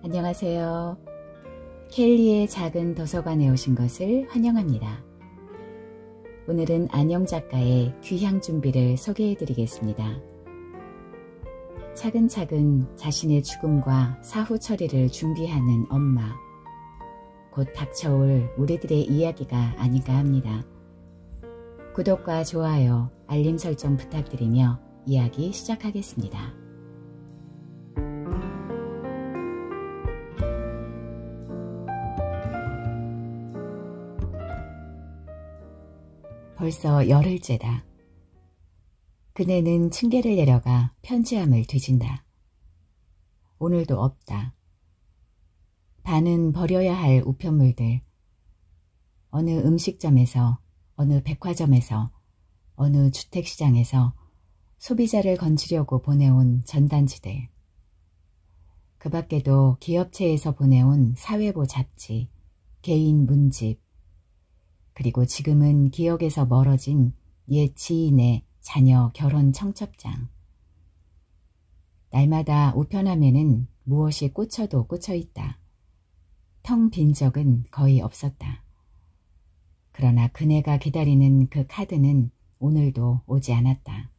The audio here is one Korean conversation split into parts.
안녕하세요. 켈리의 작은 도서관에 오신 것을 환영합니다. 오늘은 안영 작가의 귀향 준비를 소개해 드리겠습니다. 차근차근 자신의 죽음과 사후 처리를 준비하는 엄마, 곧 닥쳐올 우리들의 이야기가 아닌가 합니다. 구독과 좋아요, 알림 설정 부탁드리며 이야기 시작하겠습니다. 벌써 열흘째다. 그네는 층계를 내려가 편지함을 뒤진다. 오늘도 없다. 반은 버려야 할 우편물들. 어느 음식점에서, 어느 백화점에서, 어느 주택시장에서 소비자를 건지려고 보내온 전단지들. 그 밖에도 기업체에서 보내온 사회보 잡지, 개인 문집, 그리고 지금은 기억에서 멀어진 옛 지인의 자녀 결혼 청첩장. 날마다 우편함에는 무엇이 꽂혀도 꽂혀있다. 텅 빈 적은 거의 없었다. 그러나 그네가 기다리는 그 카드는 오늘도 오지 않았다.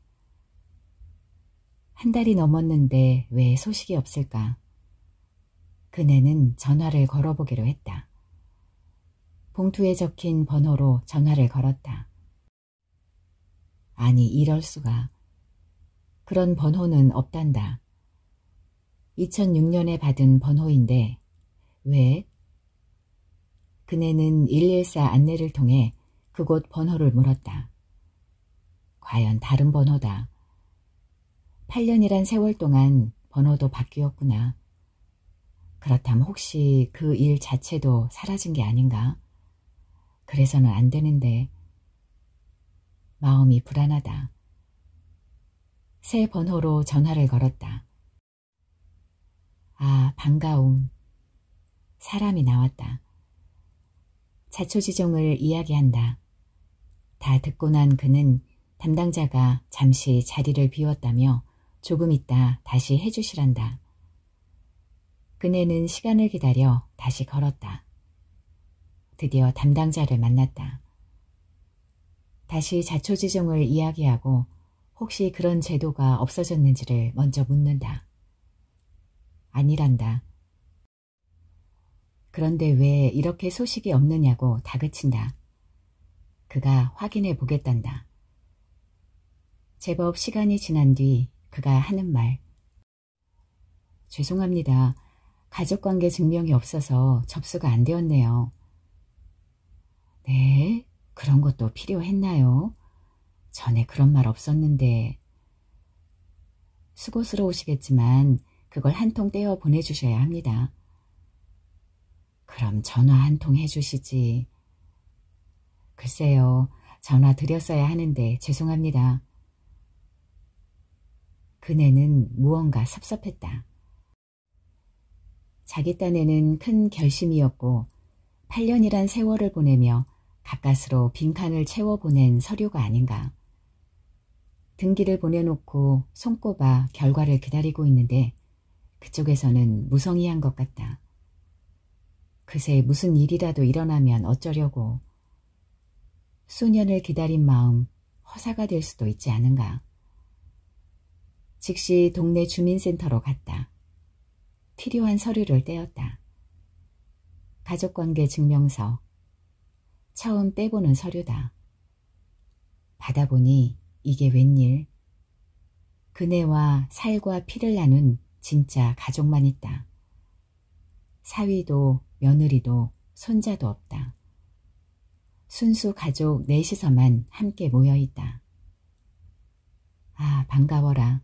한 달이 넘었는데 왜 소식이 없을까? 그네는 전화를 걸어보기로 했다. 봉투에 적힌 번호로 전화를 걸었다. 아니, 이럴 수가. 그런 번호는 없단다. 2006년에 받은 번호인데 왜? 그네는 114 안내를 통해 그곳 번호를 물었다. 과연 다른 번호다. 8년이란 세월 동안 번호도 바뀌었구나. 그렇다면 혹시 그 일 자체도 사라진 게 아닌가? 그래서는 안 되는데. 마음이 불안하다. 새 번호로 전화를 걸었다. 아, 반가움. 사람이 나왔다. 자초지종을 이야기한다. 다 듣고 난 그는 담당자가 잠시 자리를 비웠다며 조금 있다 다시 해주시란다. 그네는 시간을 기다려 다시 걸었다. 드디어 담당자를 만났다. 다시 자초지종을 이야기하고 혹시 그런 제도가 없어졌는지를 먼저 묻는다. 아니란다. 그런데 왜 이렇게 소식이 없느냐고 다그친다. 그가 확인해 보겠단다. 제법 시간이 지난 뒤 그가 하는 말. 죄송합니다. 가족관계 증명이 없어서 접수가 안 되었네요. 네? 그런 것도 필요했나요? 전에 그런 말 없었는데. 수고스러우시겠지만 그걸 한 통 떼어 보내주셔야 합니다. 그럼 전화 한 통 해주시지. 글쎄요, 전화 드렸어야 하는데 죄송합니다. 그네는 무언가 섭섭했다. 자기 딴에는 큰 결심이었고 8년이란 세월을 보내며 가까스로 빈칸을 채워보낸 서류가 아닌가. 등기를 보내놓고 손꼽아 결과를 기다리고 있는데 그쪽에서는 무성의한 것 같다. 그새 무슨 일이라도 일어나면 어쩌려고. 수년을 기다린 마음 허사가 될 수도 있지 않은가. 즉시 동네 주민센터로 갔다. 필요한 서류를 떼었다. 가족관계 증명서. 처음 떼보는 서류다. 받아보니 이게 웬일. 그네와 살과 피를 나눈 진짜 가족만 있다. 사위도 며느리도 손자도 없다. 순수 가족 넷이서만 함께 모여있다. 아, 반가워라.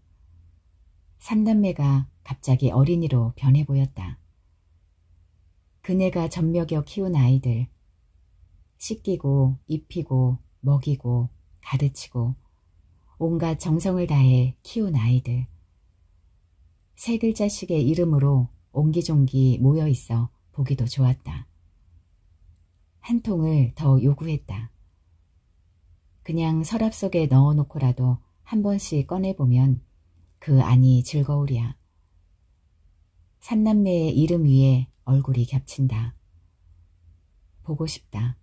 삼남매가 갑자기 어린이로 변해 보였다. 그네가 젖먹여 키운 아이들. 씻기고 입히고 먹이고 가르치고 온갖 정성을 다해 키운 아이들. 세 글자씩의 이름으로 옹기종기 모여있어 보기도 좋았다. 한 통을 더 요구했다. 그냥 서랍 속에 넣어놓고라도 한 번씩 꺼내보면 그 안이 즐거우랴. 삼남매의 이름 위에 얼굴이 겹친다. 보고 싶다.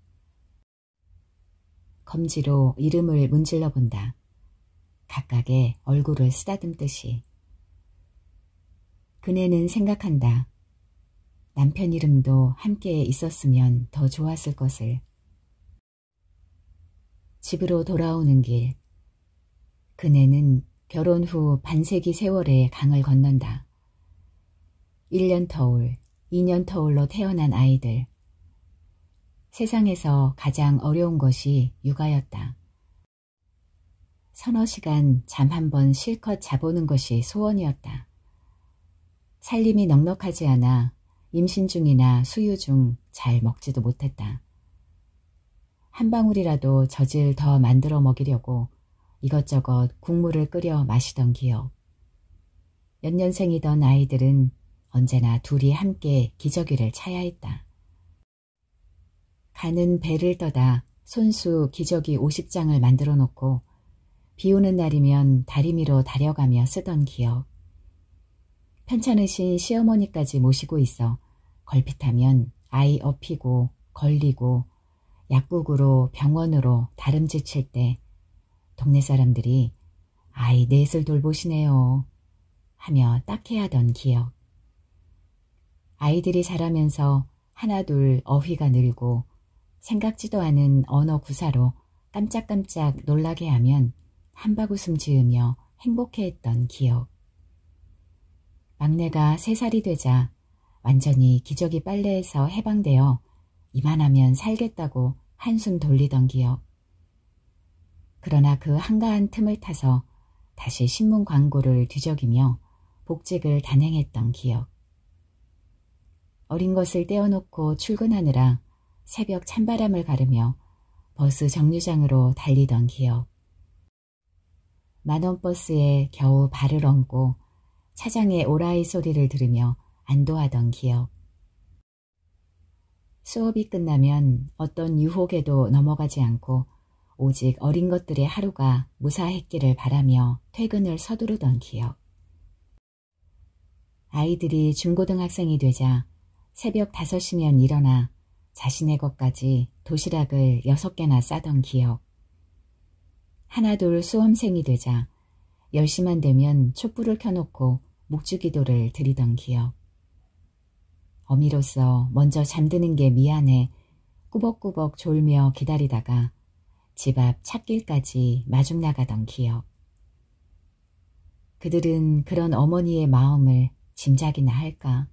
검지로 이름을 문질러 본다. 각각의 얼굴을 쓰다듬듯이. 그네는 생각한다. 남편 이름도 함께 있었으면 더 좋았을 것을. 집으로 돌아오는 길. 그네는 결혼 후 반세기 세월의 강을 건넌다. 1년 터울, 2년 터울로 태어난 아이들. 세상에서 가장 어려운 것이 육아였다. 서너 시간 잠 한 번 실컷 자보는 것이 소원이었다. 살림이 넉넉하지 않아 임신 중이나 수유 중 잘 먹지도 못했다. 한 방울이라도 젖을 더 만들어 먹이려고 이것저것 국물을 끓여 마시던 기억. 연년생이던 아이들은 언제나 둘이 함께 기저귀를 차야 했다. 가는 배를 떠다 손수 기저귀 50장을 만들어 놓고 비 오는 날이면 다리미로 다려가며 쓰던 기억. 편찮으신 시어머니까지 모시고 있어 걸핏하면 아이 업히고 걸리고 약국으로 병원으로 다름질칠 때 동네 사람들이 아이 넷을 돌보시네요 하며 딱해하던 기억. 아이들이 자라면서 하나둘 어휘가 늘고 생각지도 않은 언어 구사로 깜짝깜짝 놀라게 하면 한바구음 지으며 행복해했던 기억. 막내가 3살이 되자 완전히 기저귀 빨래에서 해방되어 이만하면 살겠다고 한숨 돌리던 기억. 그러나 그 한가한 틈을 타서 다시 신문 광고를 뒤적이며 복직을 단행했던 기억. 어린 것을 떼어놓고 출근하느라 새벽 찬바람을 가르며 버스 정류장으로 달리던 기억. 만원 버스에 겨우 발을 얹고 차장의 오라이 소리를 들으며 안도하던 기억. 수업이 끝나면 어떤 유혹에도 넘어가지 않고 오직 어린 것들의 하루가 무사했기를 바라며 퇴근을 서두르던 기억. 아이들이 중고등학생이 되자 새벽 5시면 일어나 자신의 것까지 도시락을 6개나 싸던 기억. 하나둘 수험생이 되자 10시만 되면 촛불을 켜놓고 묵주기도를 드리던 기억. 어미로서 먼저 잠드는 게 미안해 꾸벅꾸벅 졸며 기다리다가 집 앞 찻길까지 마중 나가던 기억. 그들은 그런 어머니의 마음을 짐작이나 할까.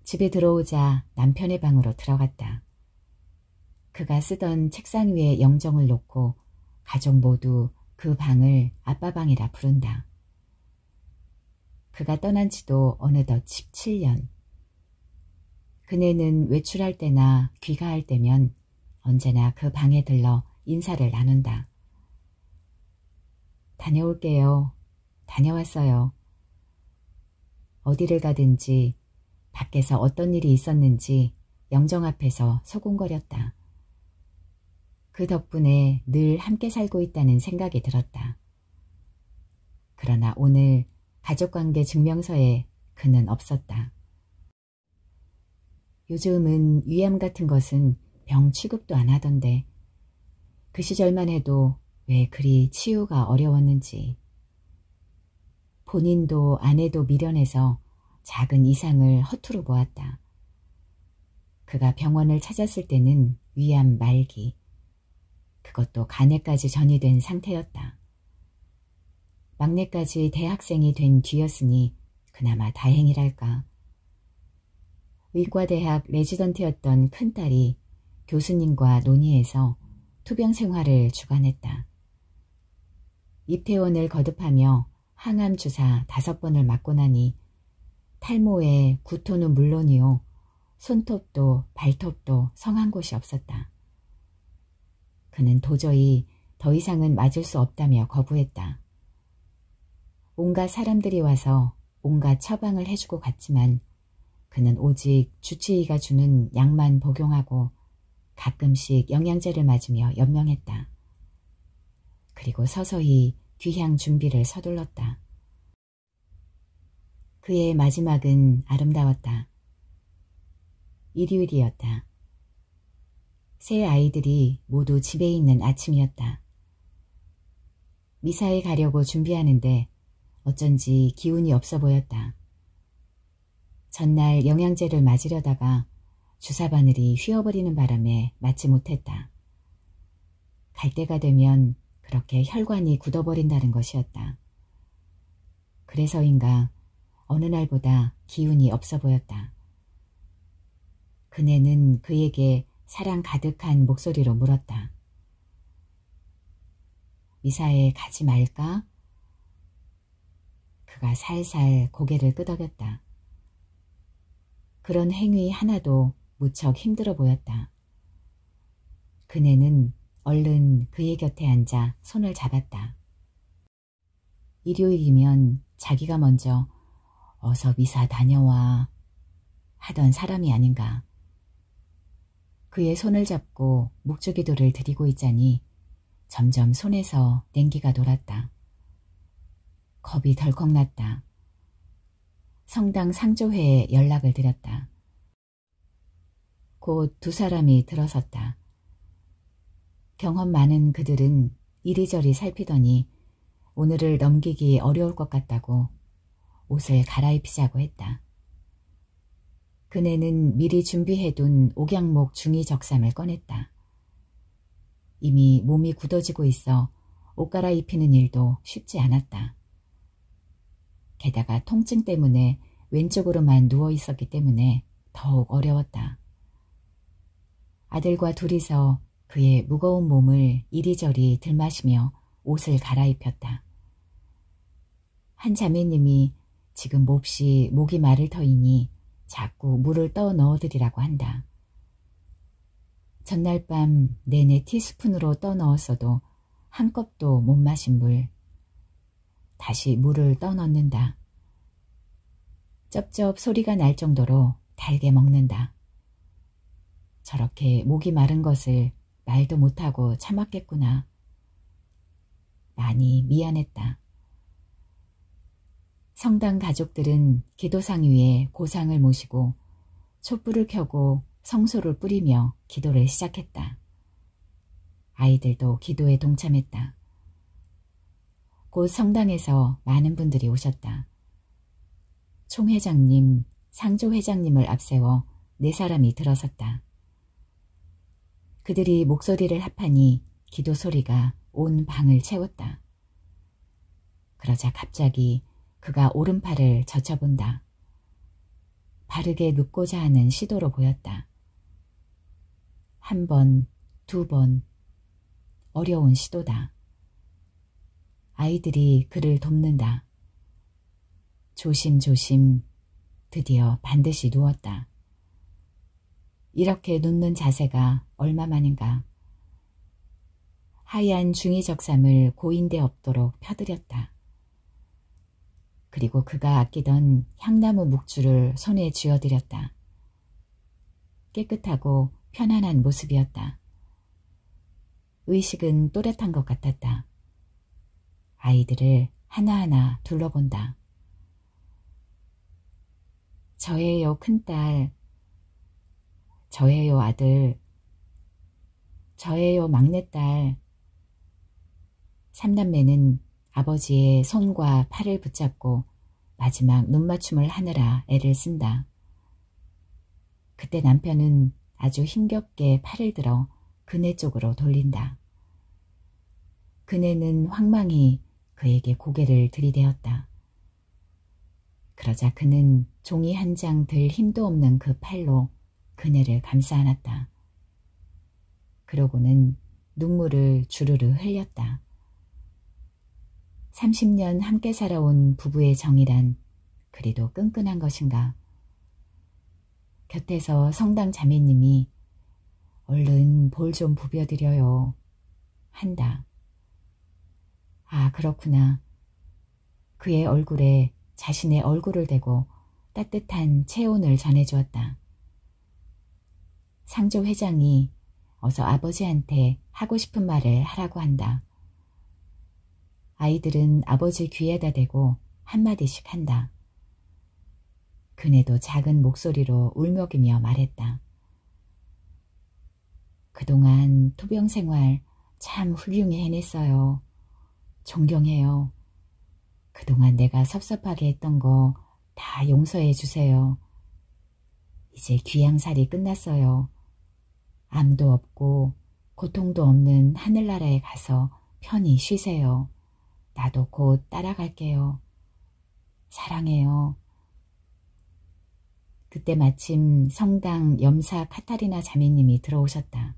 집에 들어오자 남편의 방으로 들어갔다. 그가 쓰던 책상 위에 영정을 놓고 가족 모두 그 방을 아빠 방이라 부른다. 그가 떠난 지도 어느덧 17년. 그네는 외출할 때나 귀가할 때면 언제나 그 방에 들러 인사를 나눈다. 다녀올게요. 다녀왔어요. 어디를 가든지 밖에서 어떤 일이 있었는지 영정 앞에서 소곤거렸다. 그 덕분에 늘 함께 살고 있다는 생각이 들었다. 그러나 오늘 가족관계 증명서에 그는 없었다. 요즘은 위암 같은 것은 병 취급도 안 하던데 그 시절만 해도 왜 그리 치유가 어려웠는지. 본인도 아내도 미련해서 작은 이상을 허투루 보았다. 그가 병원을 찾았을 때는 위암 말기. 그것도 간에까지 전이된 상태였다. 막내까지 대학생이 된 뒤였으니 그나마 다행이랄까. 의과대학 레지던트였던 큰딸이 교수님과 논의해서 투병 생활을 주관했다. 입퇴원을 거듭하며 항암 주사 5번을 맞고 나니 탈모에 구토는 물론이요. 손톱도 발톱도 성한 곳이 없었다. 그는 도저히 더 이상은 맞을 수 없다며 거부했다. 온갖 사람들이 와서 온갖 처방을 해주고 갔지만 그는 오직 주치의가 주는 약만 복용하고 가끔씩 영양제를 맞으며 연명했다. 그리고 서서히 귀향 준비를 서둘렀다. 그의 마지막은 아름다웠다. 일요일이었다. 세 아이들이 모두 집에 있는 아침이었다. 미사에 가려고 준비하는데 어쩐지 기운이 없어 보였다. 전날 영양제를 맞으려다가 주사바늘이 휘어버리는 바람에 맞지 못했다. 갈 때가 되면 그렇게 혈관이 굳어버린다는 것이었다. 그래서인가 어느 날보다 기운이 없어 보였다. 그네는 그에게 사랑 가득한 목소리로 물었다. 미사에 가지 말까? 그가 살살 고개를 끄덕였다. 그런 행위 하나도 무척 힘들어 보였다. 그네는 얼른 그의 곁에 앉아 손을 잡았다. 일요일이면 자기가 먼저 어서 미사 다녀와 하던 사람이 아닌가. 그의 손을 잡고 묵주기도를 드리고 있자니 점점 손에서 냉기가 돌았다. 겁이 덜컥 났다. 성당 상조회에 연락을 드렸다. 곧 두 사람이 들어섰다. 경험 많은 그들은 이리저리 살피더니 오늘을 넘기기 어려울 것 같다고 옷을 갈아입히자고 했다. 그네는 미리 준비해둔 옥양목 중이적삼을 꺼냈다. 이미 몸이 굳어지고 있어 옷 갈아입히는 일도 쉽지 않았다. 게다가 통증 때문에 왼쪽으로만 누워 있었기 때문에 더욱 어려웠다. 아들과 둘이서 그의 무거운 몸을 이리저리 들마시며 옷을 갈아입혔다. 한 자매님이 지금 몹시 목이 마를 터이니 자꾸 물을 떠 넣어드리라고 한다. 전날 밤 내내 티스푼으로 떠 넣었어도 한 컵도 못 마신 물. 다시 물을 떠 넣는다. 쩝쩝 소리가 날 정도로 달게 먹는다. 저렇게 목이 마른 것을 말도 못하고 참았겠구나. 많이 미안했다. 성당 가족들은 기도상 위에 고상을 모시고 촛불을 켜고 성소를 뿌리며 기도를 시작했다. 아이들도 기도에 동참했다. 곧 성당에서 많은 분들이 오셨다. 총회장님, 상조회장님을 앞세워 4사람이 들어섰다. 그들이 목소리를 합하니 기도 소리가 온 방을 채웠다. 그러자 갑자기 그가 오른팔을 젖혀본다. 바르게 눕고자 하는 시도로 보였다. 1번, 2번, 어려운 시도다. 아이들이 그를 돕는다. 조심조심 드디어 반드시 누웠다. 이렇게 눕는 자세가 얼마만인가. 하얀 중이적삼을 고인대 없도록 펴들였다. 그리고 그가 아끼던 향나무 묵주를 손에 쥐어들였다. 깨끗하고 편안한 모습이었다. 의식은 또렷한 것 같았다. 아이들을 하나하나 둘러본다. 저예요 큰딸, 저예요 아들, 저예요 막내딸. 3남매는 아버지의 손과 팔을 붙잡고 마지막 눈맞춤을 하느라 애를 쓴다. 그때 남편은 아주 힘겹게 팔을 들어 그네 쪽으로 돌린다. 그네는 황망히 그에게 고개를 들이대었다. 그러자 그는 종이 한 장 들 힘도 없는 그 팔로 그네를 감싸 안았다. 그러고는 눈물을 주르르 흘렸다. 30년 함께 살아온 부부의 정이란 그리도 끈끈한 것인가. 곁에서 성당 자매님이 얼른 볼 좀 부벼드려요 한다. 아, 그렇구나. 그의 얼굴에 자신의 얼굴을 대고 따뜻한 체온을 전해주었다. 상조 회장이 어서 아버지한테 하고 싶은 말을 하라고 한다. 아이들은 아버지 귀에다 대고 한마디씩 한다. 그네도 작은 목소리로 울먹이며 말했다. 그동안 투병 생활 참 훌륭히 해냈어요. 존경해요. 그동안 내가 섭섭하게 했던 거 다 용서해 주세요. 이제 귀양살이 끝났어요. 암도 없고 고통도 없는 하늘나라에 가서 편히 쉬세요. 나도 곧 따라갈게요. 사랑해요. 그때 마침 성당 염사 카타리나 자매님이 들어오셨다.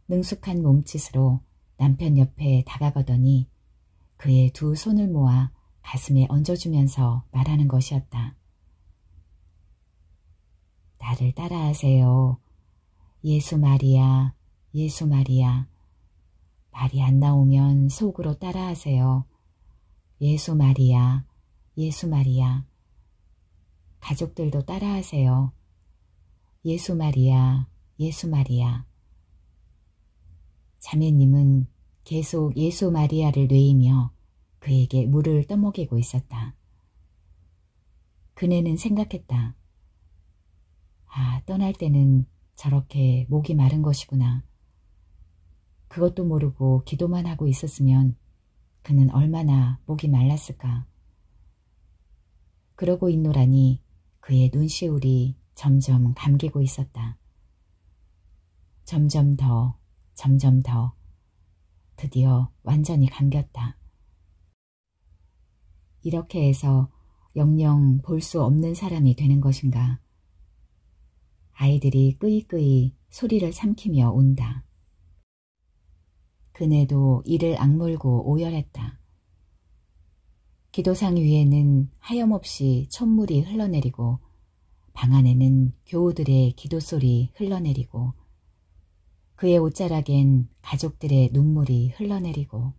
능숙한 몸짓으로 남편 옆에 다가가더니 그의 두 손을 모아 가슴에 얹어주면서 말하는 것이었다. 나를 따라하세요. 예수 마리아, 예수 마리아. 말이 안 나오면 속으로 따라하세요. 예수 마리아, 예수 마리아. 가족들도 따라하세요. 예수 마리아, 예수 마리아. 자매님은 계속 예수 마리아를 뇌이며 그에게 물을 떠먹이고 있었다. 그네는 생각했다. 아, 떠날 때는 저렇게 목이 마른 것이구나. 그것도 모르고 기도만 하고 있었으면 그는 얼마나 목이 말랐을까. 그러고 있노라니 그의 눈시울이 점점 감기고 있었다. 점점 더, 점점 더. 드디어 완전히 감겼다. 이렇게 해서 영영 볼 수 없는 사람이 되는 것인가. 아이들이 끄이끄이 소리를 삼키며 운다. 그네도 이를 악물고 오열했다. 기도상 위에는 하염없이 촛물이 흘러내리고 방 안에는 교우들의 기도소리 흘러내리고 그의 옷자락엔 가족들의 눈물이 흘러내리고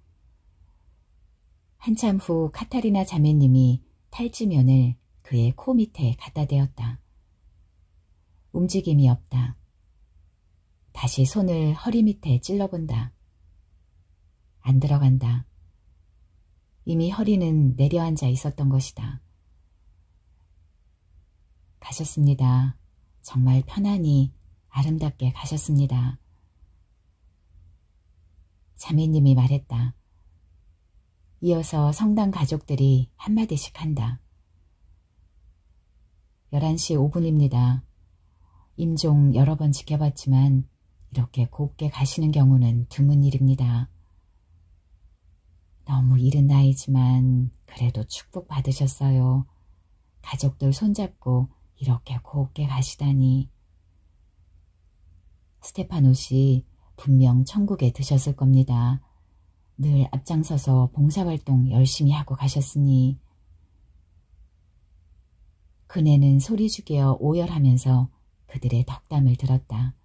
한참 후 카타리나 자매님이 탈지면을 그의 코 밑에 갖다 대었다. 움직임이 없다. 다시 손을 허리 밑에 찔러본다. 안 들어간다. 이미 허리는 내려앉아 있었던 것이다. 가셨습니다. 정말 편안히 아름답게 가셨습니다. 자매님이 말했다. 이어서 성당 가족들이 한마디씩 한다. 11시 5분입니다. 임종 여러 번 지켜봤지만 이렇게 곱게 가시는 경우는 드문 일입니다. 너무 이른 나이지만 그래도 축복받으셨어요. 가족들 손잡고 이렇게 곱게 가시다니. 스테파노씨 분명 천국에 드셨을 겁니다. 늘 앞장서서 봉사활동 열심히 하고 가셨으니. 그네는 소리 죽여 오열하면서 그들의 덕담을 들었다.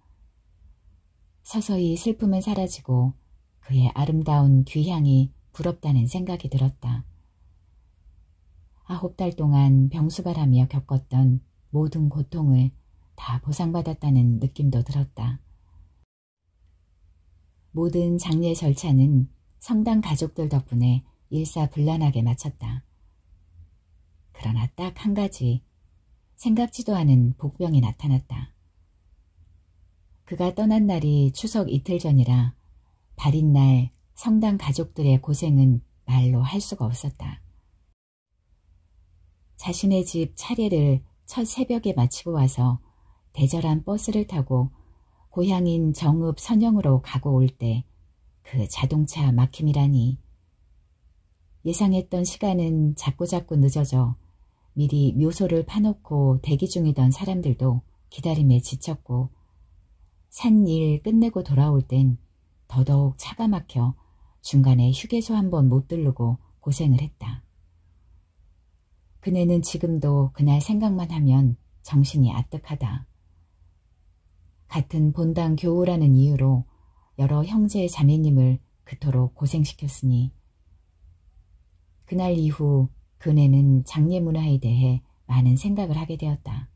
서서히 슬픔은 사라지고 그의 아름다운 귀향이 부럽다는 생각이 들었다. 9달 동안 병수발하며 겪었던 모든 고통을 다 보상받았다는 느낌도 들었다. 모든 장례 절차는 성당 가족들 덕분에 일사불란하게 마쳤다. 그러나 딱 한 가지 생각지도 않은 복병이 나타났다. 그가 떠난 날이 추석 이틀 전이라 발인 날 성당 가족들의 고생은 말로 할 수가 없었다. 자신의 집 차례를 첫 새벽에 마치고 와서 대절한 버스를 타고 고향인 정읍 선영으로 가고 올 때 그 자동차 막힘이라니. 예상했던 시간은 자꾸자꾸 늦어져 미리 묘소를 파놓고 대기 중이던 사람들도 기다림에 지쳤고 산 일 끝내고 돌아올 땐 더더욱 차가 막혀 중간에 휴게소 한번 못 들르고 고생을 했다. 그네는 지금도 그날 생각만 하면 정신이 아뜩하다. 같은 본당 교우라는 이유로 여러 형제 자매님을 그토록 고생시켰으니 그날 이후 그네는 장례 문화에 대해 많은 생각을 하게 되었다.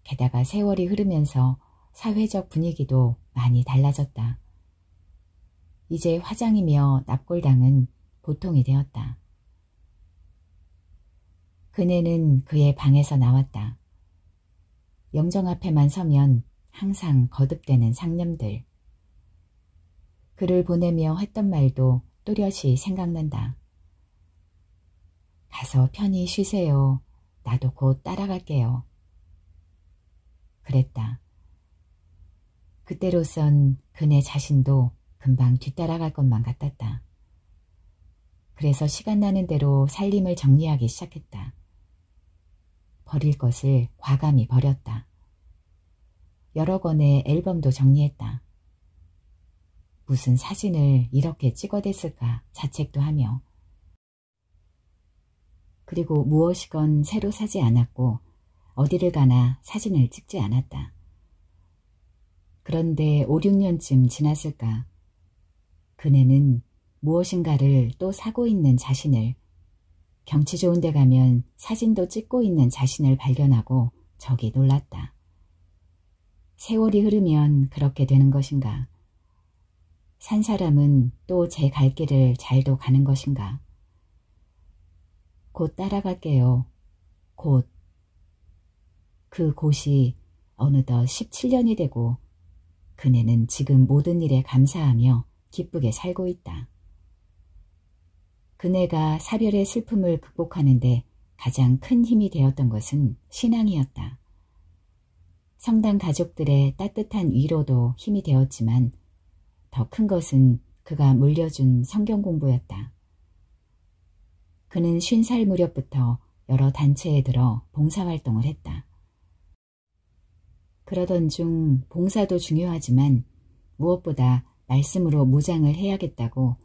게다가 세월이 흐르면서 사회적 분위기도 많이 달라졌다. 이제 화장이며 납골당은 보통이 되었다. 그네는 그의 방에서 나왔다. 영정 앞에만 서면 항상 거듭되는 상념들. 그를 보내며 했던 말도 또렷이 생각난다. 가서 편히 쉬세요. 나도 곧 따라갈게요. 그랬다. 그때로선 그네 자신도 금방 뒤따라갈 것만 같았다. 그래서 시간 나는 대로 살림을 정리하기 시작했다. 버릴 것을 과감히 버렸다. 여러 권의 앨범도 정리했다. 무슨 사진을 이렇게 찍어댔을까 자책도 하며. 그리고 무엇이건 새로 사지 않았고 어디를 가나 사진을 찍지 않았다. 그런데 5, 6년쯤 지났을까. 그네는 무엇인가를 또 사고 있는 자신을, 경치 좋은 데 가면 사진도 찍고 있는 자신을 발견하고 적이 놀랐다. 세월이 흐르면 그렇게 되는 것인가? 산 사람은 또 제 갈 길을 잘도 가는 것인가? 곧 따라갈게요. 곧. 그 곳이 어느덧 17년이 되고 그네는 지금 모든 일에 감사하며 기쁘게 살고 있다. 그네가 사별의 슬픔을 극복하는데 가장 큰 힘이 되었던 것은 신앙이었다. 성당 가족들의 따뜻한 위로도 힘이 되었지만 더 큰 것은 그가 물려준 성경 공부였다. 그는 50살 무렵부터 여러 단체에 들어 봉사활동을 했다. 그러던 중 봉사도 중요하지만 무엇보다 말씀으로 무장을 해야겠다고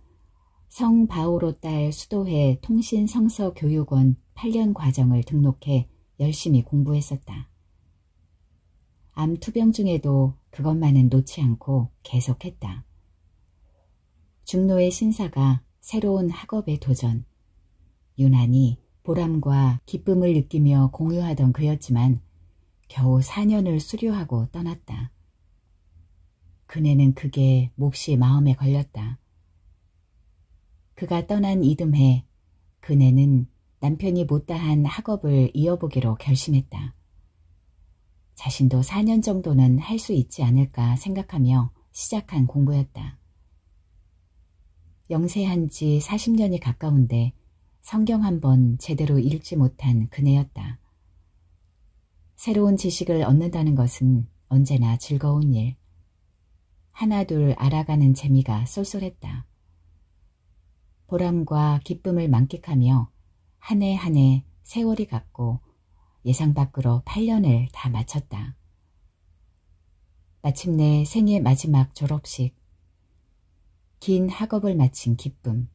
성 바오로 딸 수도회 통신성서교육원 8년 과정을 등록해 열심히 공부했었다. 암 투병 중에도 그것만은 놓지 않고 계속했다. 중노의 신사가 새로운 학업에 도전, 유난히 보람과 기쁨을 느끼며 공유하던 그였지만 겨우 4년을 수료하고 떠났다. 그네는 그게 몹시 마음에 걸렸다. 그가 떠난 이듬해 그네는 남편이 못다한 학업을 이어보기로 결심했다. 자신도 4년 정도는 할 수 있지 않을까 생각하며 시작한 공부였다. 영세한 지 40년이 가까운데 성경 한 번 제대로 읽지 못한 그네였다. 새로운 지식을 얻는다는 것은 언제나 즐거운 일. 하나둘 알아가는 재미가 쏠쏠했다. 보람과 기쁨을 만끽하며 한 해 한 해 세월이 갔고 예상 밖으로 8년을 다 마쳤다. 마침내 생애 마지막 졸업식, 긴 학업을 마친 기쁨,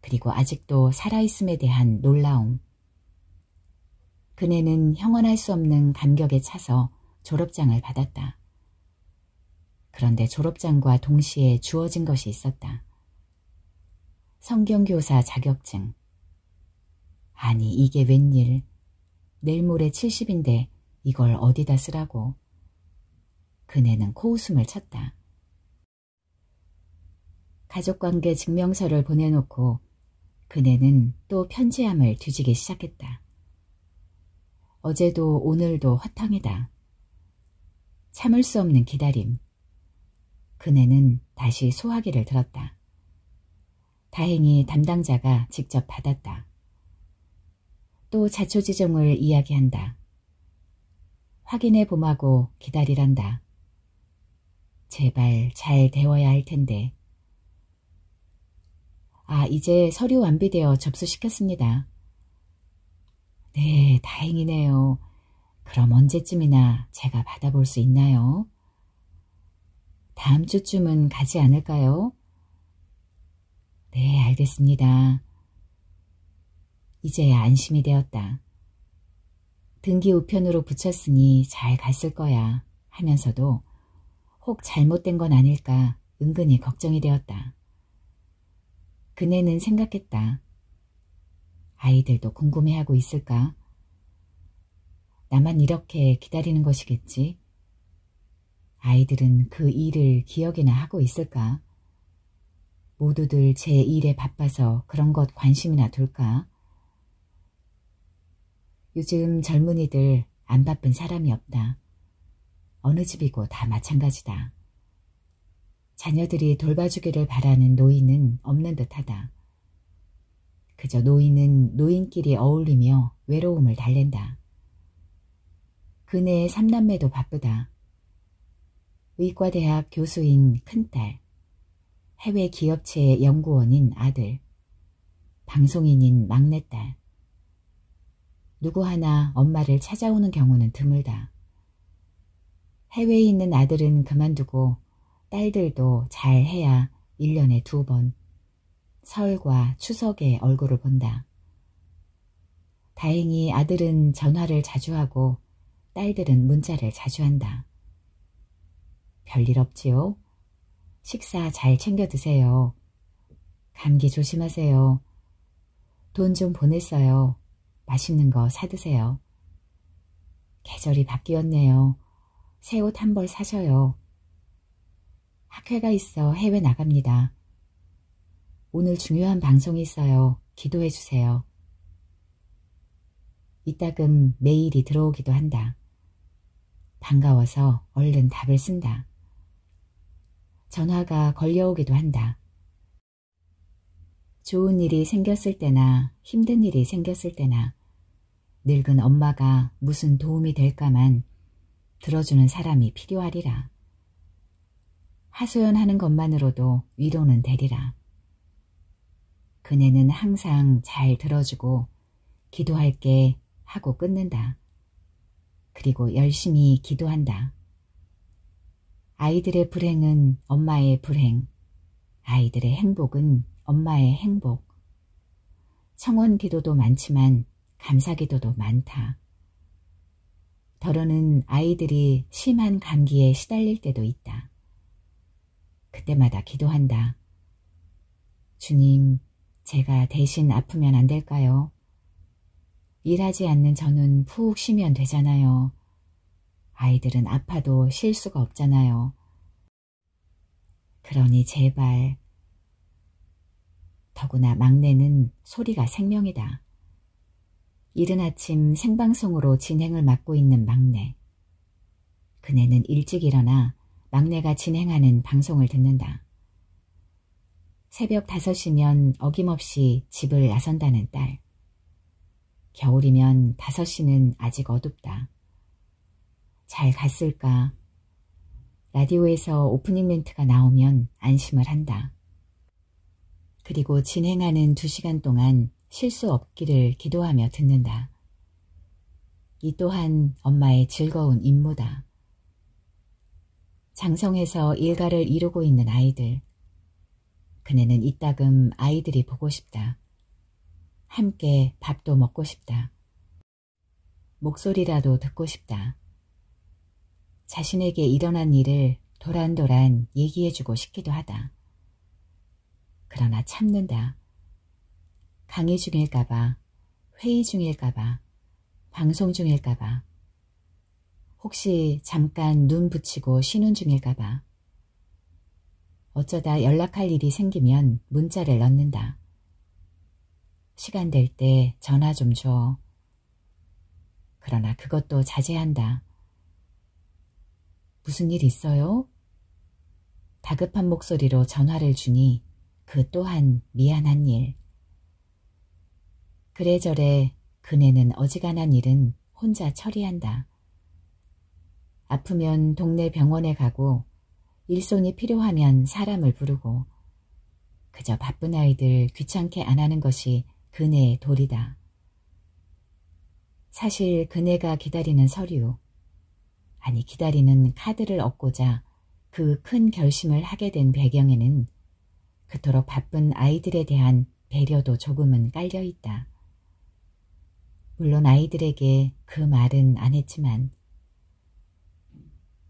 그리고 아직도 살아있음에 대한 놀라움. 그네는 형언할 수 없는 감격에 차서 졸업장을 받았다. 그런데 졸업장과 동시에 주어진 것이 있었다. 성경교사 자격증. 아니 이게 웬일. 내일 모레 70인데 이걸 어디다 쓰라고. 그네는 코웃음을 쳤다. 가족관계 증명서를 보내놓고 그네는 또 편지함을 뒤지기 시작했다. 어제도 오늘도 허탕이다. 참을 수 없는 기다림. 그네는 다시 소화기를 들었다. 다행히 담당자가 직접 받았다. 또 자초지종을 이야기한다. 확인해 봄하고 기다리란다. 제발 잘 되어야 할 텐데. 아, 이제 서류 완비되어 접수시켰습니다. 네, 다행이네요. 그럼 언제쯤이나 제가 받아볼 수 있나요? 다음 주쯤은 가지 않을까요? 네, 알겠습니다. 이제야 안심이 되었다. 등기 우편으로 붙였으니 잘 갔을 거야 하면서도 혹 잘못된 건 아닐까 은근히 걱정이 되었다. 그네는 생각했다. 아이들도 궁금해하고 있을까? 나만 이렇게 기다리는 것이겠지? 아이들은 그 일을 기억이나 하고 있을까? 모두들 제 일에 바빠서 그런 것 관심이나 둘까? 요즘 젊은이들 안 바쁜 사람이 없다. 어느 집이고 다 마찬가지다. 자녀들이 돌봐주기를 바라는 노인은 없는 듯하다. 그저 노인은 노인끼리 어울리며 외로움을 달랜다. 그네의 삼남매도 바쁘다. 의과대학 교수인 큰딸, 해외 기업체의 연구원인 아들, 방송인인 막내딸. 누구 하나 엄마를 찾아오는 경우는 드물다. 해외에 있는 아들은 그만두고 딸들도 잘해야 1년에 2번 설과 추석에 얼굴을 본다. 다행히 아들은 전화를 자주 하고 딸들은 문자를 자주 한다. 별일 없지요? 식사 잘 챙겨 드세요. 감기 조심하세요. 돈 좀 보냈어요. 맛있는 거 사드세요. 계절이 바뀌었네요. 새 옷 한 벌 사셔요. 학회가 있어 해외 나갑니다. 오늘 중요한 방송이 있어요. 기도해 주세요. 이따금 메일이 들어오기도 한다. 반가워서 얼른 답을 쓴다. 전화가 걸려오기도 한다. 좋은 일이 생겼을 때나 힘든 일이 생겼을 때나 늙은 엄마가 무슨 도움이 될까만 들어주는 사람이 필요하리라. 하소연하는 것만으로도 위로는 되리라. 그네는 항상 잘 들어주고 기도할게 하고 끊는다. 그리고 열심히 기도한다. 아이들의 불행은 엄마의 불행, 아이들의 행복은 엄마의 행복. 청원 기도도 많지만 감사 기도도 많다. 더러는 아이들이 심한 감기에 시달릴 때도 있다. 그때마다 기도한다. 주님, 제가 대신 아프면 안 될까요? 일하지 않는 저는 푹 쉬면 되잖아요. 아이들은 아파도 쉴 수가 없잖아요. 그러니 제발. 더구나 막내는 소리가 생명이다. 이른 아침 생방송으로 진행을 맡고 있는 막내. 그네는 일찍 일어나 막내가 진행하는 방송을 듣는다. 새벽 5시면 어김없이 집을 나선다는 딸. 겨울이면 5시는 아직 어둡다. 잘 갔을까? 라디오에서 오프닝 멘트가 나오면 안심을 한다. 그리고 진행하는 2시간 동안 실수 없기를 기도하며 듣는다. 이 또한 엄마의 즐거운 임무다. 장성에서 일가를 이루고 있는 아이들. 그네는 이따금 아이들이 보고 싶다. 함께 밥도 먹고 싶다. 목소리라도 듣고 싶다. 자신에게 일어난 일을 도란도란 얘기해주고 싶기도 하다. 그러나 참는다. 강의 중일까봐, 회의 중일까봐, 방송 중일까봐, 혹시 잠깐 눈 붙이고 쉬는 중일까봐. 어쩌다 연락할 일이 생기면 문자를 넣는다. 시간 될 때 전화 좀 줘. 그러나 그것도 자제한다. 무슨 일 있어요? 다급한 목소리로 전화를 주니 그 또한 미안한 일. 그래저래 그네는 어지간한 일은 혼자 처리한다. 아프면 동네 병원에 가고 일손이 필요하면 사람을 부르고 그저 바쁜 아이들 귀찮게 안 하는 것이 그네의 도리다. 사실 그네가 기다리는 서류, 아니 기다리는 카드를 얻고자 그 큰 결심을 하게 된 배경에는 그토록 바쁜 아이들에 대한 배려도 조금은 깔려있다. 물론 아이들에게 그 말은 안 했지만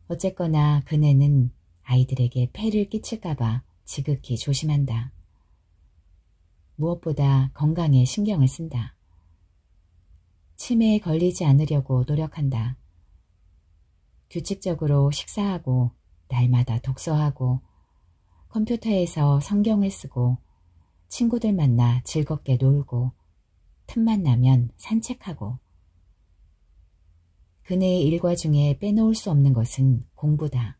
어쨌거나 그네는 아이들에게 폐를 끼칠까봐 지극히 조심한다. 무엇보다 건강에 신경을 쓴다. 치매에 걸리지 않으려고 노력한다. 규칙적으로 식사하고 날마다 독서하고 컴퓨터에서 성경을 쓰고 친구들 만나 즐겁게 놀고 틈만 나면 산책하고 그네의 일과 중에 빼놓을 수 없는 것은 공부다.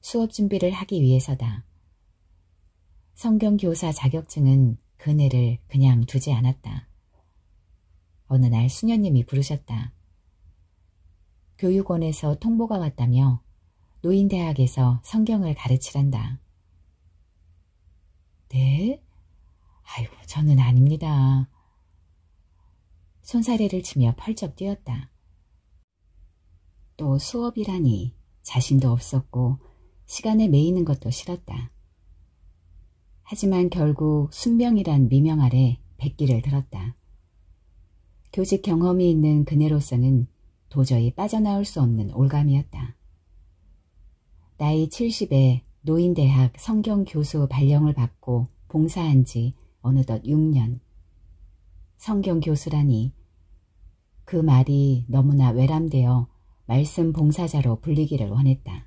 수업 준비를 하기 위해서다. 성경교사 자격증은 그네를 그냥 두지 않았다. 어느 날 수녀님이 부르셨다. 교육원에서 통보가 왔다며 노인대학에서 성경을 가르치란다. 네? 아이고, 저는 아닙니다. 손사래를 치며 펄쩍 뛰었다. 또 수업이라니 자신도 없었고 시간에 매이는 것도 싫었다. 하지만 결국 순명이란 미명 아래 백기를 들었다. 교직 경험이 있는 그네로서는 도저히 빠져나올 수 없는 올감이었다. 나이 70에 노인대학 성경교수 발령을 받고 봉사한 지 어느덧 6년. 성경교수라니 그 말이 너무나 외람되어 말씀 봉사자로 불리기를 원했다.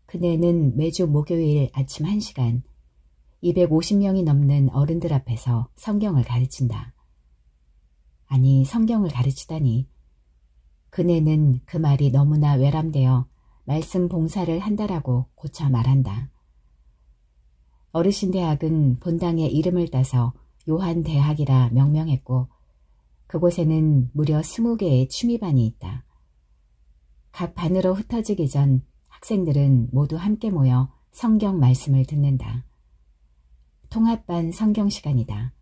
그네는 매주 목요일 아침 1시간 250명이 넘는 어른들 앞에서 성경을 가르친다. 아니, 성경을 가르치다니. 그네는 그 말이 너무나 외람되어 말씀 봉사를 한다라고 고쳐 말한다. 어르신대학은 본당의 이름을 따서 요한대학이라 명명했고 그곳에는 무려 20개의 취미반이 있다. 각 반으로 흩어지기 전 학생들은 모두 함께 모여 성경 말씀을 듣는다. 통합반 성경 시간이다.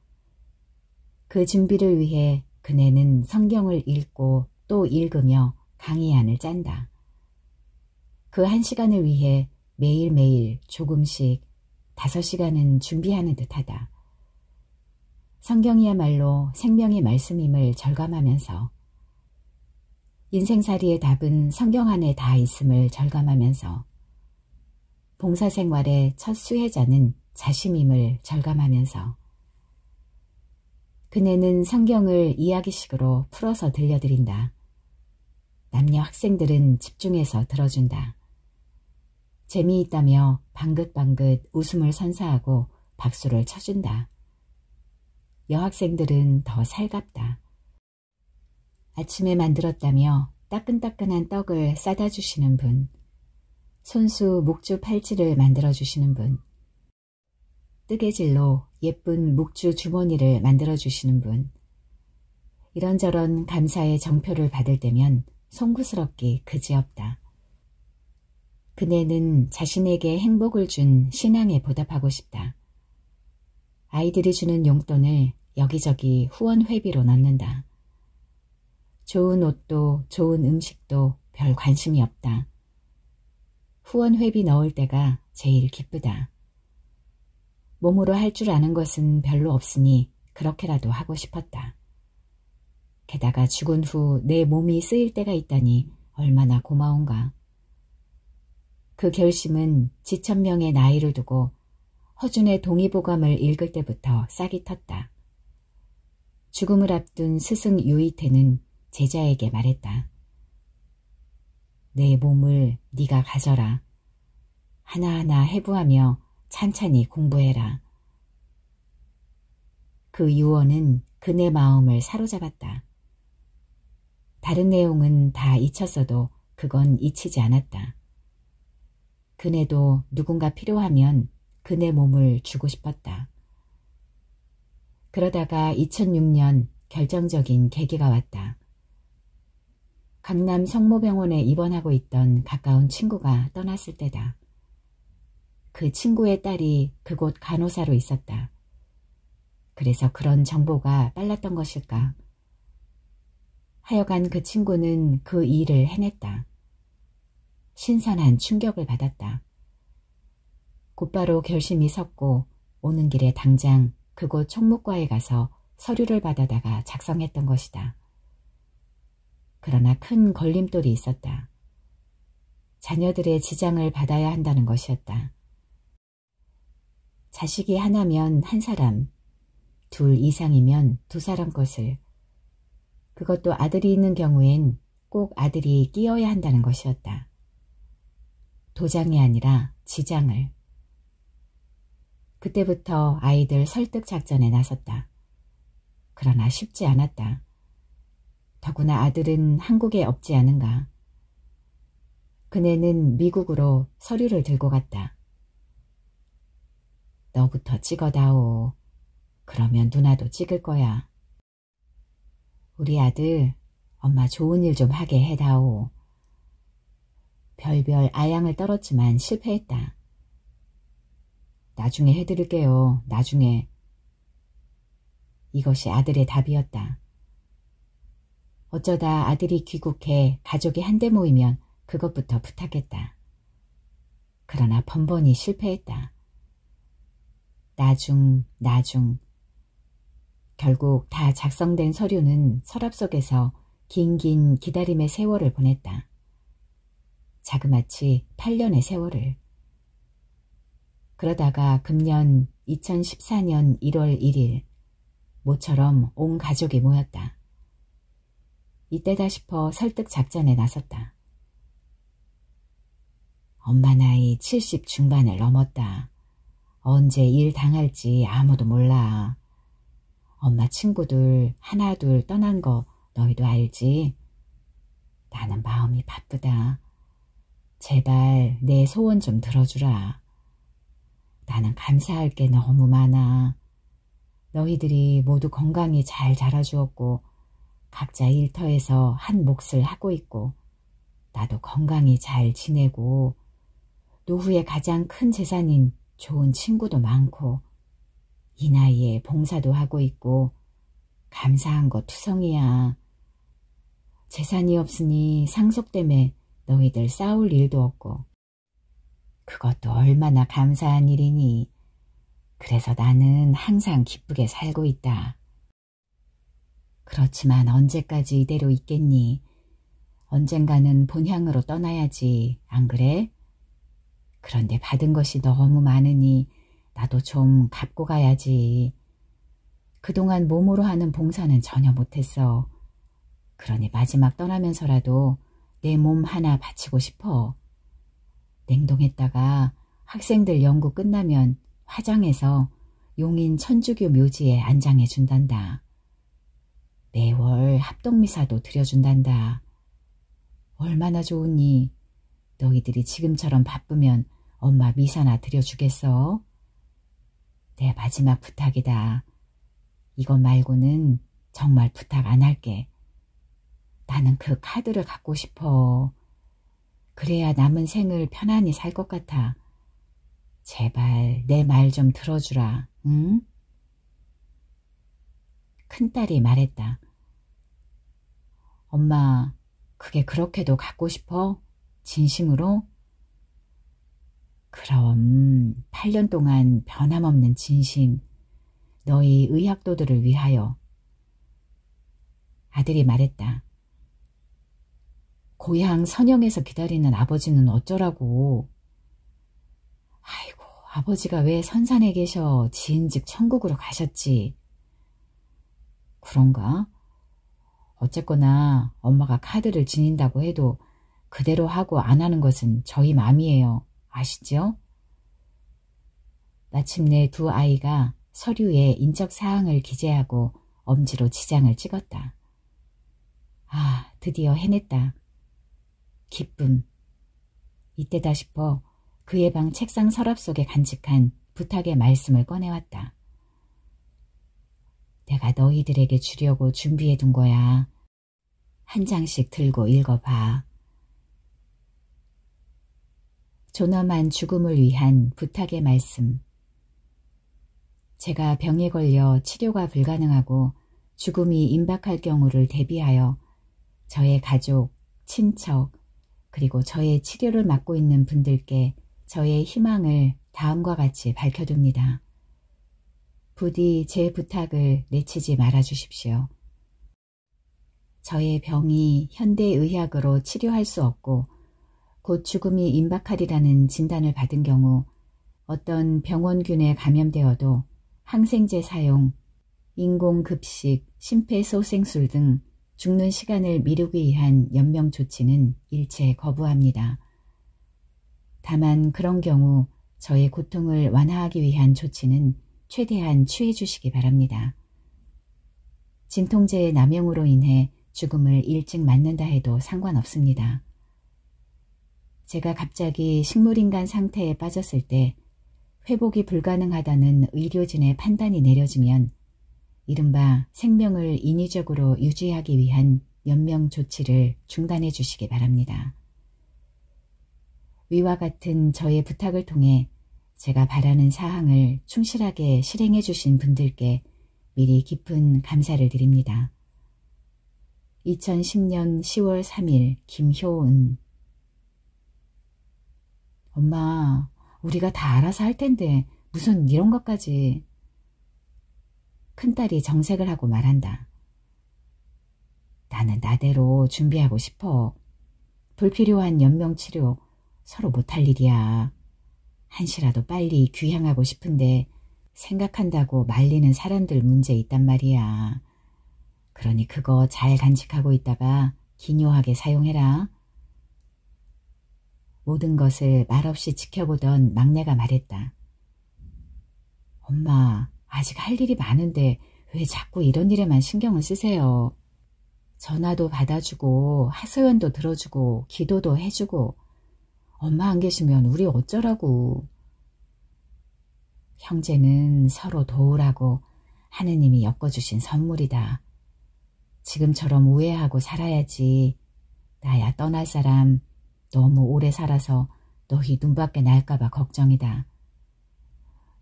그 준비를 위해 그네는 성경을 읽고 또 읽으며 강의안을 짠다. 그 1시간을 위해 매일매일 조금씩 5시간은 준비하는 듯하다. 성경이야말로 생명의 말씀임을 절감하면서 인생살이의 답은 성경 안에 다 있음을 절감하면서 봉사생활의 첫 수혜자는 자신임을 절감하면서 그네는 성경을 이야기식으로 풀어서 들려드린다. 남녀 학생들은 집중해서 들어준다. 재미있다며 방긋방긋 웃음을 선사하고 박수를 쳐준다. 여학생들은 더 살갑다. 아침에 만들었다며 따끈따끈한 떡을 싸다 주시는 분, 손수 묵주 팔찌를 만들어주시는 분, 뜨개질로 예쁜 묵주 주머니를 만들어주시는 분, 이런저런 감사의 정표를 받을 때면 송구스럽기 그지없다. 그네는 자신에게 행복을 준 신앙에 보답하고 싶다. 아이들이 주는 용돈을 여기저기 후원 회비로 넣는다. 좋은 옷도 좋은 음식도 별 관심이 없다. 후원 회비 넣을 때가 제일 기쁘다. 몸으로 할 줄 아는 것은 별로 없으니 그렇게라도 하고 싶었다. 게다가 죽은 후 내 몸이 쓰일 때가 있다니 얼마나 고마운가. 그 결심은 지천명의 나이를 두고 허준의 동의보감을 읽을 때부터 싹이 텄다. 죽음을 앞둔 스승 유이태는 제자에게 말했다. 내 몸을 네가 가져라. 하나하나 해부하며 찬찬히 공부해라. 그 유언은 그네 마음을 사로잡았다. 다른 내용은 다 잊혔어도 그건 잊히지 않았다. 그네도 누군가 필요하면 그네 몸을 주고 싶었다. 그러다가 2006년 결정적인 계기가 왔다. 강남 성모병원에 입원하고 있던 가까운 친구가 떠났을 때다. 그 친구의 딸이 그곳 간호사로 있었다. 그래서 그런 정보가 빨랐던 것일까. 하여간 그 친구는 그 일을 해냈다. 신선한 충격을 받았다. 곧바로 결심이 섰고 오는 길에 당장 그곳 총무과에 가서 서류를 받아다가 작성했던 것이다. 그러나 큰 걸림돌이 있었다. 자녀들의 지장을 받아야 한다는 것이었다. 자식이 하나면 한 사람, 둘 이상이면 두 사람 것을, 그것도 아들이 있는 경우엔 꼭 아들이 끼어야 한다는 것이었다. 도장이 아니라 지장을. 그때부터 아이들 설득 작전에 나섰다. 그러나 쉽지 않았다. 더구나 아들은 한국에 없지 않은가. 그네는 미국으로 서류를 들고 갔다. 너부터 찍어다오. 그러면 누나도 찍을 거야. 우리 아들, 엄마 좋은 일 좀 하게 해다오. 별별 아양을 떨었지만 실패했다. 나중에 해드릴게요. 나중에. 이것이 아들의 답이었다. 어쩌다 아들이 귀국해 가족이 한데 모이면 그것부터 부탁했다. 그러나 번번이 실패했다. 나중. 결국 다 작성된 서류는 서랍 속에서 긴긴 기다림의 세월을 보냈다. 자그마치 8년의 세월을. 그러다가 금년 2014년 1월 1일 모처럼 온 가족이 모였다. 이때다 싶어 설득 작전에 나섰다. 엄마 나이 70 중반을 넘었다. 언제 일 당할지 아무도 몰라. 엄마 친구들 하나 둘 떠난 거 너희도 알지? 나는 마음이 바쁘다. 제발 내 소원 좀 들어주라. 나는 감사할 게 너무 많아. 너희들이 모두 건강히 잘 자라주었고 각자 일터에서 한 몫을 하고 있고 나도 건강히 잘 지내고 노후의 가장 큰 재산인 좋은 친구도 많고 이 나이에 봉사도 하고 있고 감사한 거 투성이야. 재산이 없으니 상속 때문에 너희들 싸울 일도 없고 그것도 얼마나 감사한 일이니. 그래서 나는 항상 기쁘게 살고 있다. 그렇지만 언제까지 이대로 있겠니? 언젠가는 본향으로 떠나야지, 안 그래? 그런데 받은 것이 너무 많으니 나도 좀 갚고 가야지. 그동안 몸으로 하는 봉사는 전혀 못했어. 그러니 마지막 떠나면서라도 내 몸 하나 바치고 싶어. 냉동했다가 학생들 연구 끝나면 화장해서 용인 천주교 묘지에 안장해 준단다. 매월 합동미사도 드려준단다. 얼마나 좋으니. 너희들이 지금처럼 바쁘면 엄마 미사나 드려주겠어? 내 마지막 부탁이다. 이것 말고는 정말 부탁 안 할게. 나는 그 카드를 갖고 싶어. 그래야 남은 생을 편안히 살 것 같아. 제발 내 말 좀 들어주라, 응? 큰딸이 말했다. 엄마, 그게 그렇게도 갖고 싶어? 진심으로? 그럼 8년 동안 변함없는 진심, 너희 의학도들을 위하여. 아들이 말했다. 고향 선영에서 기다리는 아버지는 어쩌라고. 아이고, 아버지가 왜 선산에 계셔. 지은즉 천국으로 가셨지. 그런가? 어쨌거나 엄마가 카드를 지닌다고 해도 그대로 하고 안 하는 것은 저희 맘이에요. 아시죠? 마침내 두 아이가 서류에 인적사항을 기재하고 엄지로 지장을 찍었다. 아, 드디어 해냈다. 기쁨. 이때다 싶어 그의 방 책상 서랍 속에 간직한 부탁의 말씀을 꺼내왔다. 내가 너희들에게 주려고 준비해둔 거야. 한 장씩 들고 읽어봐. 존엄한 죽음을 위한 부탁의 말씀. 제가 병에 걸려 치료가 불가능하고 죽음이 임박할 경우를 대비하여 저의 가족, 친척, 그리고 저의 치료를 맡고 있는 분들께 저의 희망을 다음과 같이 밝혀둡니다. 부디 제 부탁을 내치지 말아주십시오. 저의 병이 현대의학으로 치료할 수 없고 곧 죽음이 임박하리라는 진단을 받은 경우 어떤 병원균에 감염되어도 항생제 사용, 인공급식, 심폐소생술 등 죽는 시간을 미루기 위한 연명 조치는 일체 거부합니다. 다만 그런 경우 저의 고통을 완화하기 위한 조치는 최대한 취해 주시기 바랍니다. 진통제의 남용으로 인해 죽음을 일찍 맞는다 해도 상관없습니다. 제가 갑자기 식물인간 상태에 빠졌을 때 회복이 불가능하다는 의료진의 판단이 내려지면 이른바 생명을 인위적으로 유지하기 위한 연명 조치를 중단해 주시기 바랍니다. 위와 같은 저의 부탁을 통해 제가 바라는 사항을 충실하게 실행해 주신 분들께 미리 깊은 감사를 드립니다. 2010년 10월 3일 김효은. 엄마, 우리가 다 알아서 할 텐데 무슨 이런 것까지. 큰딸이 정색을 하고 말한다. 나는 나대로 준비하고 싶어. 불필요한 연명치료 서로 못할 일이야. 한시라도 빨리 귀향하고 싶은데 생각한다고 말리는 사람들 문제 있단 말이야. 그러니 그거 잘 간직하고 있다가 기묘하게 사용해라. 모든 것을 말없이 지켜보던 막내가 말했다. 엄마, 아직 할 일이 많은데 왜 자꾸 이런 일에만 신경을 쓰세요. 전화도 받아주고 하소연도 들어주고 기도도 해주고 엄마 안 계시면 우리 어쩌라고. 형제는 서로 도우라고 하느님이 엮어주신 선물이다. 지금처럼 우애하고 살아야지. 나야 떠날 사람 너무 오래 살아서 너희 눈밖에 날까봐 걱정이다.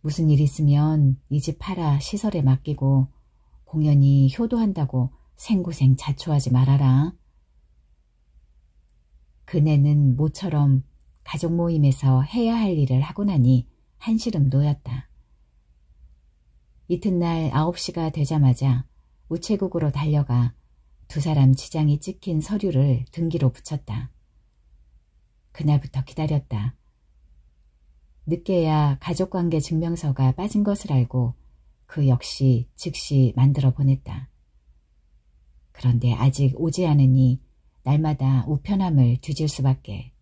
무슨 일 있으면 이 집 팔아 시설에 맡기고 공연히 효도한다고 생고생 자초하지 말아라. 그네는 모처럼 가족 모임에서 해야 할 일을 하고 나니 한시름 놓였다. 이튿날 9시가 되자마자 우체국으로 달려가 두 사람 지장이 찍힌 서류를 등기로 붙였다. 그날부터 기다렸다. 늦게야 가족관계 증명서가 빠진 것을 알고 그 역시 즉시 만들어 보냈다. 그런데 아직 오지 않으니 날마다 우편함을 뒤질 수밖에.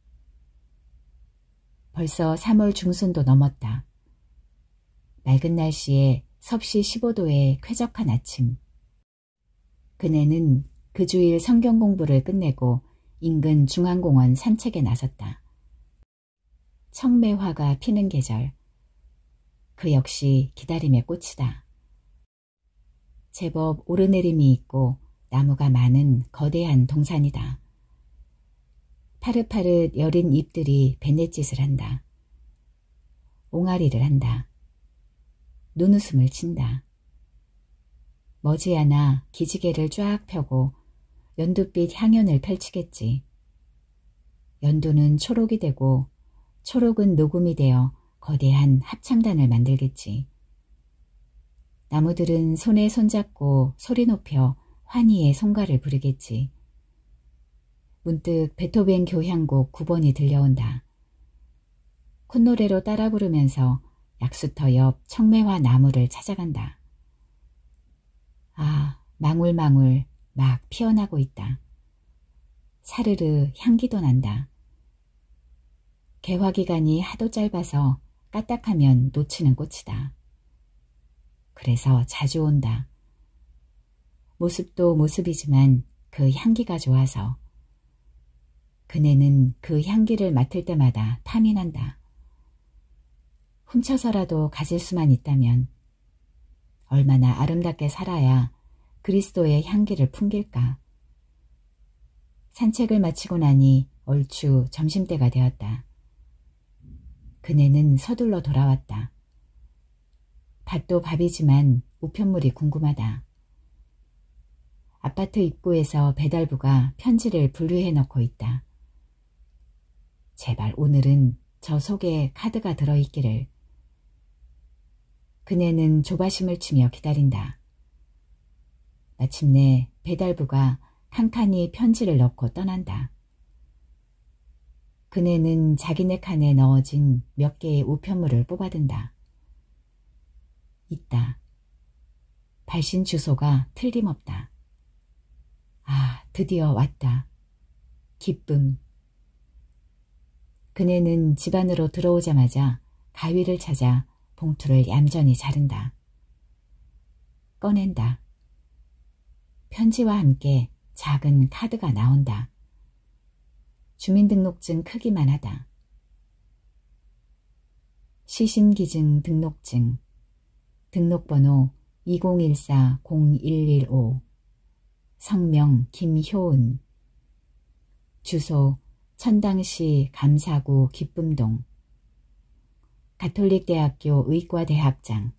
벌써 3월 중순도 넘었다. 맑은 날씨에 섭씨 15도의 쾌적한 아침. 그네는 그 주일 성경 공부를 끝내고 인근 중앙공원 산책에 나섰다. 청매화가 피는 계절. 그 역시 기다림의 꽃이다. 제법 오르내림이 있고 나무가 많은 거대한 동산이다. 파릇파릇 여린 잎들이 뱃넷짓을 한다. 옹알이를 한다. 눈웃음을 친다. 머지않아 기지개를 쫙 펴고 연두빛 향연을 펼치겠지. 연두는 초록이 되고 초록은 녹음이 되어 거대한 합창단을 만들겠지. 나무들은 손에 손잡고 소리 높여 환희의 송가를 부르겠지. 문득 베토벤 교향곡 9번이 들려온다. 콧노래로 따라 부르면서 약수터 옆 청매화 나무를 찾아간다. 아, 망울망울 막 피어나고 있다. 사르르 향기도 난다. 개화기간이 하도 짧아서 까딱하면 놓치는 꽃이다. 그래서 자주 온다. 모습도 모습이지만 그 향기가 좋아서. 그네는 그 향기를 맡을 때마다 탐이 난다. 훔쳐서라도 가질 수만 있다면 얼마나 아름답게 살아야 그리스도의 향기를 풍길까. 산책을 마치고 나니 얼추 점심때가 되었다. 그네는 서둘러 돌아왔다. 밥도 밥이지만 우편물이 궁금하다. 아파트 입구에서 배달부가 편지를 분류해 넣고 있다. 제발 오늘은 저 속에 카드가 들어있기를. 그네는 조바심을 치며 기다린다. 마침내 배달부가 칸칸이 편지를 넣고 떠난다. 그네는 자기네 칸에 넣어진 몇 개의 우편물을 뽑아든다. 있다. 발신 주소가 틀림없다. 아, 드디어 왔다. 기쁨. 그네는 집 안으로 들어오자마자 가위를 찾아 봉투를 얌전히 자른다. 꺼낸다. 편지와 함께 작은 카드가 나온다. 주민등록증 크기만 하다. 시신기증 등록증, 등록번호 2014-0115, 성명 김효은, 주소 천당시 감사구 기쁨동, 가톨릭대학교 의과대학장.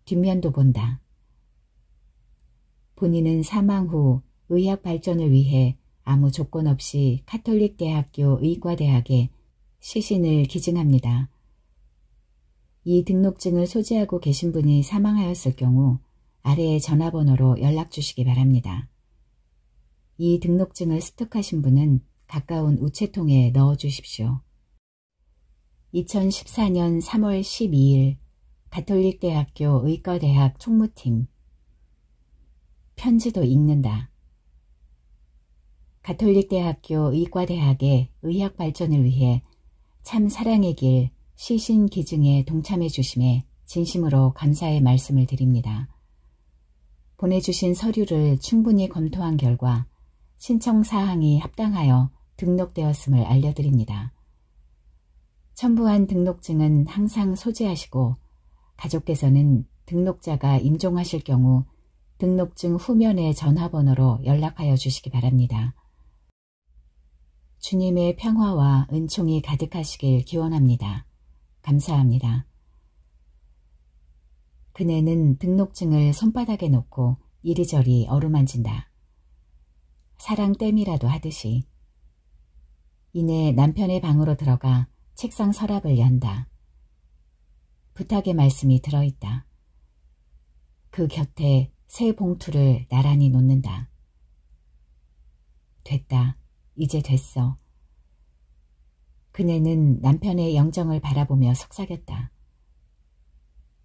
뒷면도 본다. 본인은 사망 후 의학 발전을 위해 아무 조건 없이 가톨릭대학교 의과대학에 시신을 기증합니다. 이 등록증을 소지하고 계신 분이 사망하였을 경우 아래의 전화번호로 연락 주시기 바랍니다. 이 등록증을 습득하신 분은 가까운 우체통에 넣어 주십시오. 2014년 3월 12일 가톨릭대학교 의과대학 총무팀. 편지도 읽는다. 가톨릭대학교 의과대학의 의학 발전을 위해 참 사랑의 길 시신 기증에 동참해 주심에 진심으로 감사의 말씀을 드립니다. 보내주신 서류를 충분히 검토한 결과 신청사항이 합당하여 등록되었음을 알려드립니다. 첨부한 등록증은 항상 소지하시고 가족께서는 등록자가 임종하실 경우 등록증 후면의 전화번호로 연락하여 주시기 바랍니다. 주님의 평화와 은총이 가득하시길 기원합니다. 감사합니다. 그네는 등록증을 손바닥에 놓고 이리저리 어루만진다. 사랑댐이라도 하듯이. 이내 남편의 방으로 들어가 책상 서랍을 연다. 부탁의 말씀이 들어있다. 그 곁에 새 봉투를 나란히 놓는다. 됐다. 이제 됐어. 그네는 남편의 영정을 바라보며 속삭였다.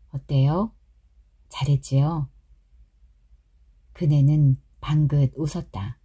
어때요? 잘했지요? 그네는 방긋 웃었다.